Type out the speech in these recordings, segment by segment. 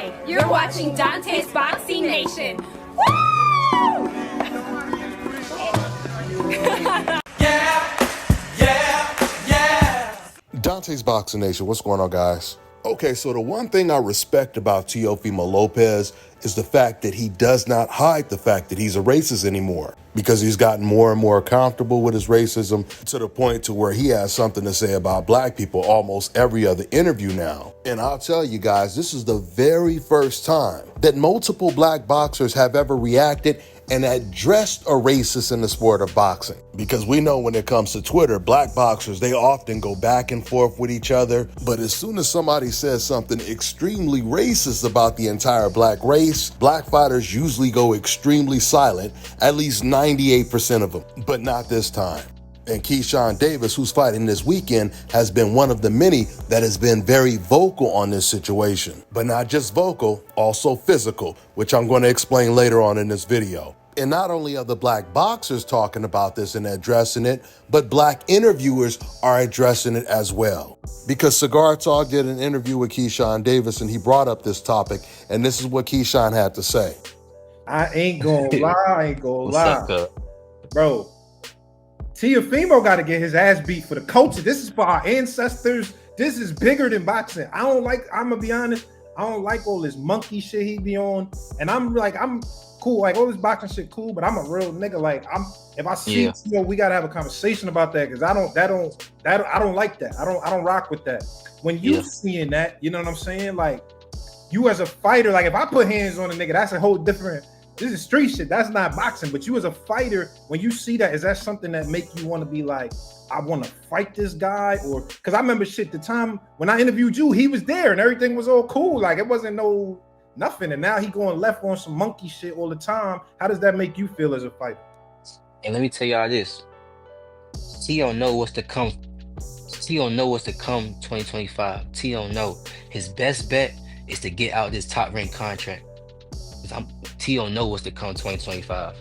Hi, you're watching Dante's Boxing Nation. Woo! Dante's Boxing Nation, what's going on, guys? Okay, so the one thing I respect about Teofimo Lopez is the fact that he does not hide the fact that he's a racist anymore, because he's gotten more and more comfortable with his racism to the point to where he has something to say about black people almost every other interview now. And I'll tell you guys, this is the very first time that multiple black boxers have ever reacted and addressed a racist in the sport of boxing. Because we know when it comes to Twitter, black boxers, they often go back and forth with each other. But as soon as somebody says something extremely racist about the entire black race, black fighters usually go extremely silent, at least 98% of them. But not this time. And Keshawn Davis, who's fighting this weekend, has been one of the many that has been very vocal on this situation. But not just vocal, also physical, which I'm going to explain later on in this video. And not only are the black boxers talking about this and addressing it, but black interviewers are addressing it as well. Because Cigar Talk did an interview with Keshawn Davis and he brought up this topic, and this is what Keshawn had to say. I ain't gonna lie, What's up, cuz? bro. Teofimo got to get his ass beat for the culture. This is for our ancestors. This is bigger than boxing. I'm gonna be honest, I don't like all this monkey shit he be on. And I'm cool, like all this boxing shit cool, but I'm a real nigga. Like if I see Teo, we gotta have a conversation about that, because I don't like that. I don't rock with that. When you seeing that, you know what I'm saying? Like, you as a fighter, like if I put hands on a nigga, that's a whole different. This is street shit. That's not boxing. But you as a fighter, when you see that, is that something that make you want to be like, I want to fight this guy? Or because I remember shit, the time when I interviewed you, he was there and everything was all cool. Like it wasn't nothing. And now he going left on some monkey shit all the time. How does that make you feel as a fighter? And let me tell y'all this. He don't know what's to come. He don't know what's to come 2025. He don't know. His best bet is to get out this top rank contract. He don't know what's to come 2025.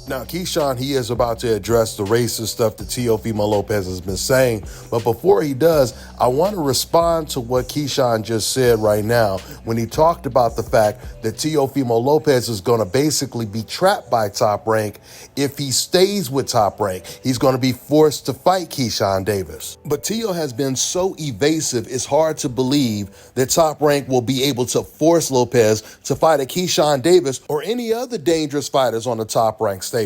Now, Keshawn, he is about to address the racist stuff that Teofimo Lopez has been saying. But before he does, I want to respond to what Keshawn just said right now when he talked about the fact that Teofimo Lopez is going to basically be trapped by Top Rank. If he stays with Top Rank, he's going to be forced to fight Keshawn Davis. But Teo has been so evasive, it's hard to believe that Top Rank will be able to force Lopez to fight a Keshawn Davis or any other dangerous fighters on the Top Rank stage.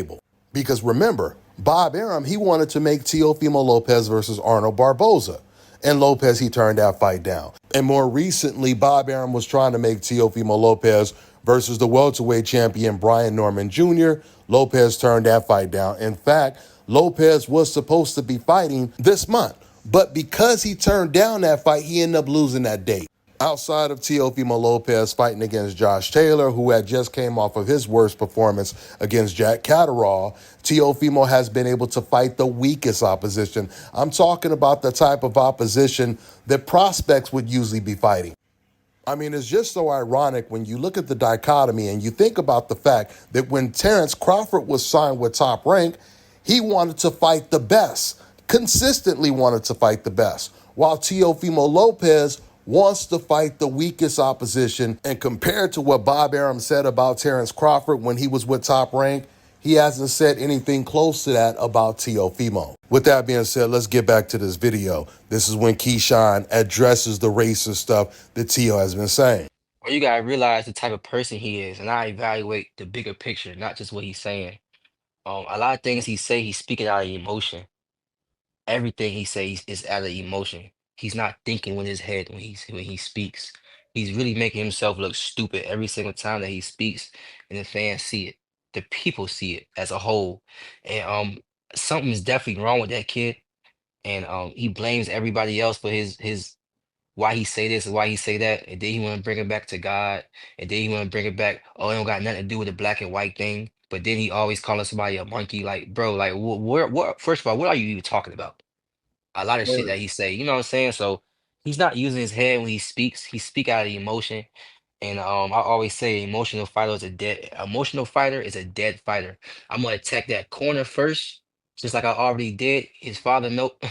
Because remember, Bob Arum, he wanted to make Teofimo Lopez versus Arnold Barboza. And Lopez, he turned that fight down. And more recently, Bob Arum was trying to make Teofimo Lopez versus the welterweight champion Brian Norman Jr. Lopez turned that fight down. In fact, Lopez was supposed to be fighting this month. But because he turned down that fight, he ended up losing that date. Outside of Teofimo Lopez fighting against Josh Taylor, who had just came off of his worst performance against Jack Catterall, Teofimo has been able to fight the weakest opposition. I'm talking about the type of opposition that prospects would usually be fighting. I mean, it's just so ironic when you look at the dichotomy and you think about the fact that when Terrence Crawford was signed with Top Rank, he wanted to fight the best, consistently wanted to fight the best, while Teofimo Lopez wants to fight the weakest opposition. And compared to what Bob Arum said about Terrence Crawford when he was with Top Rank, he hasn't said anything close to that about Teofimo. With that being said, let's get back to this video. This is when Keshawn addresses the racist stuff that Teo has been saying. Well, you gotta realize the type of person he is, and I evaluate the bigger picture, not just what he's saying. A lot of things he say, he's speaking out of emotion. Everything he says is out of emotion. He's not thinking with his head when he speaks. He's really making himself look stupid every single time that he speaks, and the fans see it. The people see it as a whole, and something is definitely wrong with that kid. And he blames everybody else for his why he say this and why he say that, and then he want to bring it back to God, and then he want to bring it back. Oh, it don't got nothing to do with the black and white thing. But then he always calling somebody a monkey. Like, bro, like, what? First of all, what are you even talking about? A lot of shit that he say, you know what I'm saying? So he's not using his head when he speaks. He speak out of emotion. And I always say emotional fighter is a dead fighter. I'm gonna attack that corner first, just like I already did. His father nope.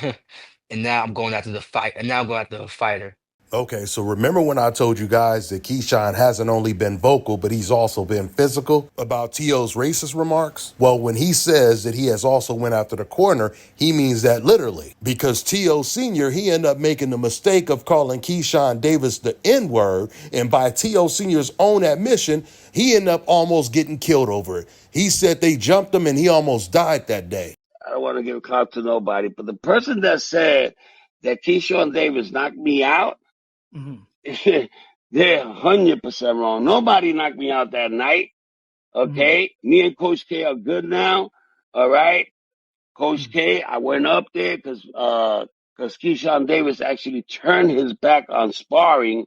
And now I'm going after the fight. And now I'm going after the fighter. Okay, so remember when I told you guys that Keshawn hasn't only been vocal, but he's also been physical about T.O.'s racist remarks? Well, when he says that he has also went after the corner, he means that literally. Because T.O. Sr., he ended up making the mistake of calling Keshawn Davis the N-word, and by T.O. Sr.'s own admission, he ended up almost getting killed over it. He said they jumped him and he almost died that day. I don't want to give clout to nobody, but the person that said that Keyshawn Davis knocked me out, they're 100% wrong. Nobody knocked me out that night. Okay, me and Coach K are good now. All right, Coach K, I went up there because Keyshawn Davis actually turned his back on sparring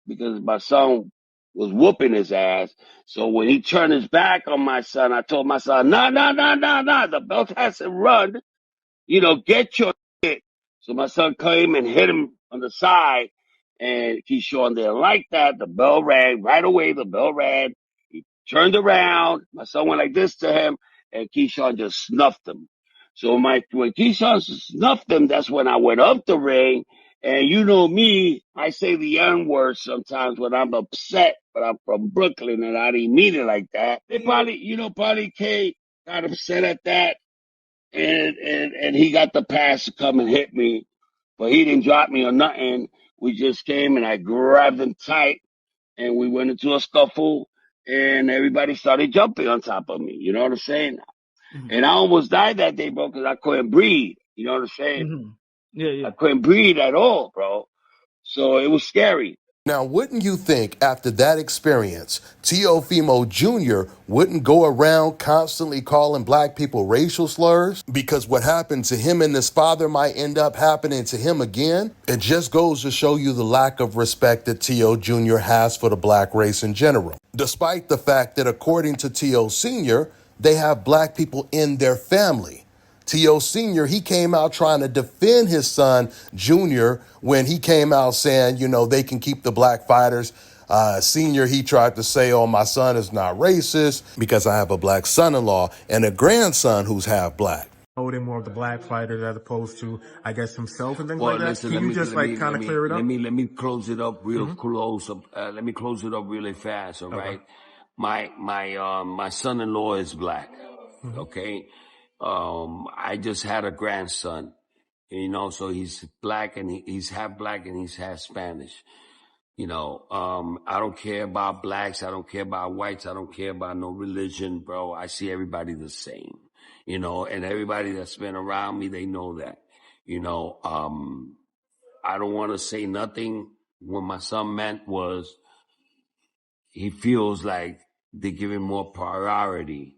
because my son was whooping his ass. So when he turned his back on my son, I told my son, no, the belt has to run. Get your shit. So my son came and hit him on the side, and Keyshawn didn't like that. The bell rang right away. The bell rang. He turned around. My son went like this to him, and Keyshawn just snuffed him. So when Keyshawn snuffed him, that's when I went up the ring. And you know me, I say the N-word sometimes when I'm upset, but I'm from Brooklyn and I didn't mean it like that. They probably K got upset at that. And he got the pass to come and hit me, but he didn't drop me or nothing. We just came and I grabbed him tight and we went into a scuffle and everybody started jumping on top of me. You know what I'm saying? And I almost died that day, bro, because I couldn't breathe. You know what I'm saying? I couldn't breathe at all, bro. So it was scary. Now, wouldn't you think after that experience, Teofimo Jr. wouldn't go around constantly calling black people racial slurs? Because what happened to him and his father might end up happening to him again? It just goes to show you the lack of respect that T.O. Jr. has for the black race in general. Despite the fact that according to T.O. Sr., they have black people in their family. T.O. Sr., he came out trying to defend his son, Junior, when he came out saying, they can keep the black fighters. Senior, he tried to say, oh, my son is not racist because I have a black son-in-law and a grandson who's half black. Holding more of the black fighters as opposed to, I guess, himself and things Well, like that. listen, Can you just kind of clear it up? Let me close it up real close. Let me close it up really fast. All right. My son-in-law is black. Okay. I just had a grandson, so he's black and he's half black and he's half Spanish. I don't care about blacks. I don't care about whites. I don't care about no religion, bro. I see everybody the same, and everybody that's been around me, they know that, I don't want to say nothing. What my son meant was he feels like they're giving more priority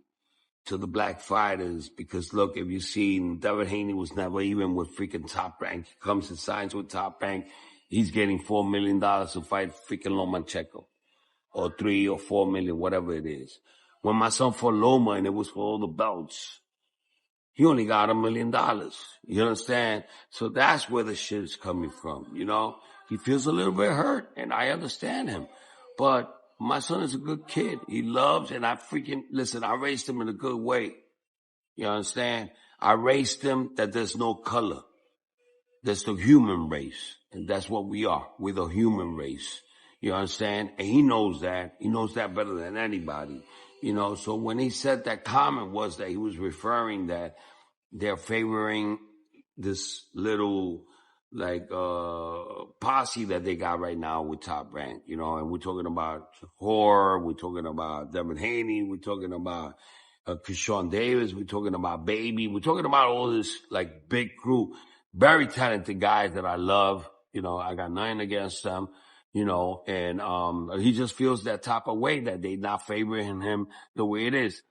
to the black fighters because look, if you've seen, Devin Haney was never even with freaking Top Rank. He comes and signs with Top Rank. He's getting $4 million to fight freaking Lomachenko, or 3 or 4 million, whatever it is. When my son fought Loma and it was for all the belts, he only got $1 million. You understand? So that's where the shit is coming from. He feels a little bit hurt and I understand him, but my son is a good kid. He loves, and I raised him in a good way. You understand? I raised him that there's no color. There's the human race. And that's what we are. We're the human race. You understand? And he knows that. He knows that better than anybody. So when he said that comment was that he was referring that they're favoring this little posse that they got right now with Top Rank, and we're talking about Horror, we're talking about Devin Haney, we're talking about Keshawn Davis, we're talking about Baby, we're talking about all this big crew, very talented guys that I love. I got nothing against them, and he just feels that type of way that they not favoring him the way it is.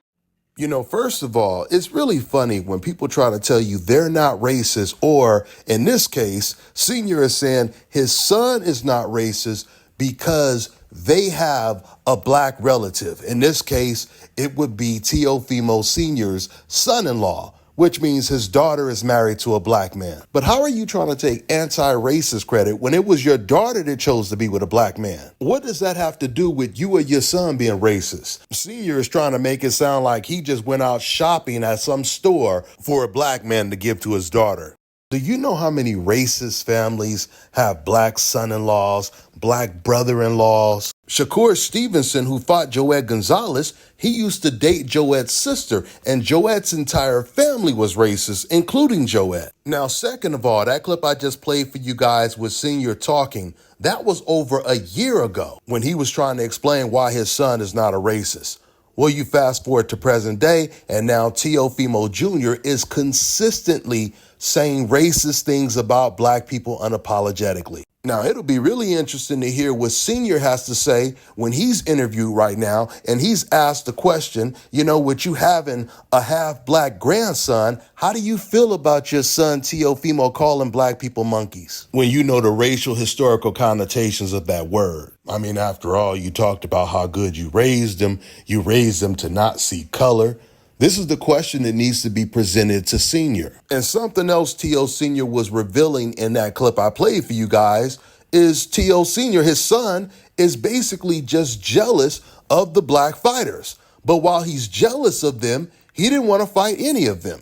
First of all, it's really funny when people try to tell you they're not racist, or in this case, Senior is saying his son is not racist because they have a black relative. In this case, it would be Teofimo Sr.'s son-in-law, which means his daughter is married to a black man. But how are you trying to take anti-racist credit when it was your daughter that chose to be with a black man? What does that have to do with you or your son being racist? Senior is trying to make it sound like he just went out shopping at some store for a black man to give to his daughter. Do you know how many racist families have black son-in-laws, black brother-in-laws? Shakur Stevenson, who fought Joette Gonzalez, he used to date Joette's sister, and Joette's entire family was racist, including Joette. Now, second of all, that clip I just played for you guys with Senior talking, that was over a year ago when he was trying to explain why his son is not a racist. Well, you fast forward to present day, and now Teofimo Jr. is consistently saying racist things about black people unapologetically. Now, it'll be really interesting to hear what Senior has to say when he's interviewed right now, and he's asked the question, with you having a half-black grandson, how do you feel about your son Teofimo calling black people monkeys? When you know the racial historical connotations of that word. I mean, after all, you talked about how good you raised him to not see color. This is the question that needs to be presented to Senior. And something else T.O. Senior was revealing in that clip I played for you guys is T.O. Senior, his son, is basically just jealous of the black fighters. But while he's jealous of them, he didn't want to fight any of them.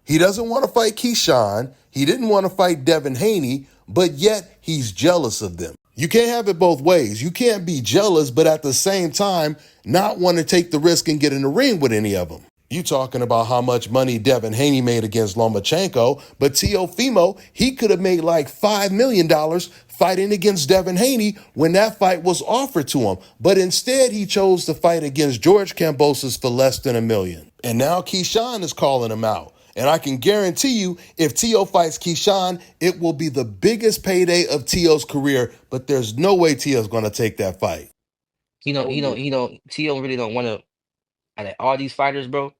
He doesn't want to fight Keshawn. He didn't want to fight Devin Haney, but yet he's jealous of them. You can't have it both ways. You can't be jealous, but at the same time, not want to take the risk and get in the ring with any of them. You talking about how much money Devin Haney made against Lomachenko, but Teofimo, he could have made like $5 million fighting against Devin Haney when that fight was offered to him. But instead, he chose to fight against George Kambosos for less than $1 million. And now Keshawn is calling him out. And I can guarantee you, if T.O. fights Keshawn, it will be the biggest payday of T.O.'s career, but there's no way T.O.'s going to take that fight. T.O. really don't want to, out of all these fighters, bro,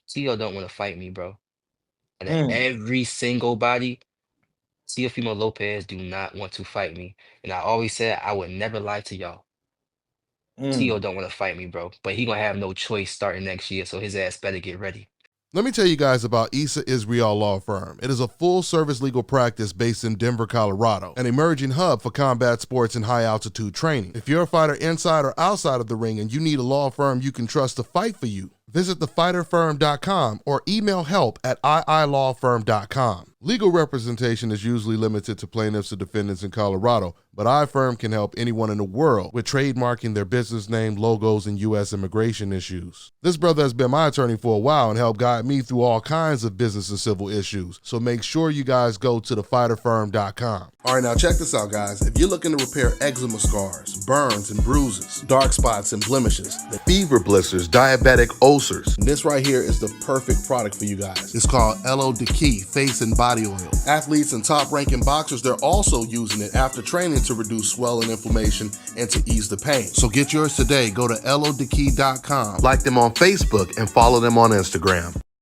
T.O. don't want to fight me, bro. And every single body, Teofimo Lopez do not want to fight me. And I always said I would never lie to y'all. T.O. don't want to fight me, bro. But he gonna have no choice starting next year, so his ass better get ready. Let me tell you guys about Issa Israel Law Firm. It is a full-service legal practice based in Denver, Colorado, an emerging hub for combat sports and high-altitude training. If you're a fighter inside or outside of the ring and you need a law firm you can trust to fight for you, visit thefighterfirm.com or email help@iilawfirm.com. Legal representation is usually limited to plaintiffs or defendants in Colorado, but iFirm can help anyone in the world with trademarking their business name, logos, and U.S. immigration issues. This brother has been my attorney for a while and helped guide me through all kinds of business and civil issues, so make sure you guys go to thefighterfirm.com. All right, now check this out, guys. If you're looking to repair eczema scars, burns and bruises, dark spots and blemishes, the fever blisters, diabetic ulcers, this right here is the perfect product for you guys. It's called Elo Diki Face and Body Oil. Athletes and top-ranking boxers, they're also using it after training to reduce swelling, inflammation, and to ease the pain. So get yours today. Go to elodeki.com, like them on Facebook, and follow them on Instagram.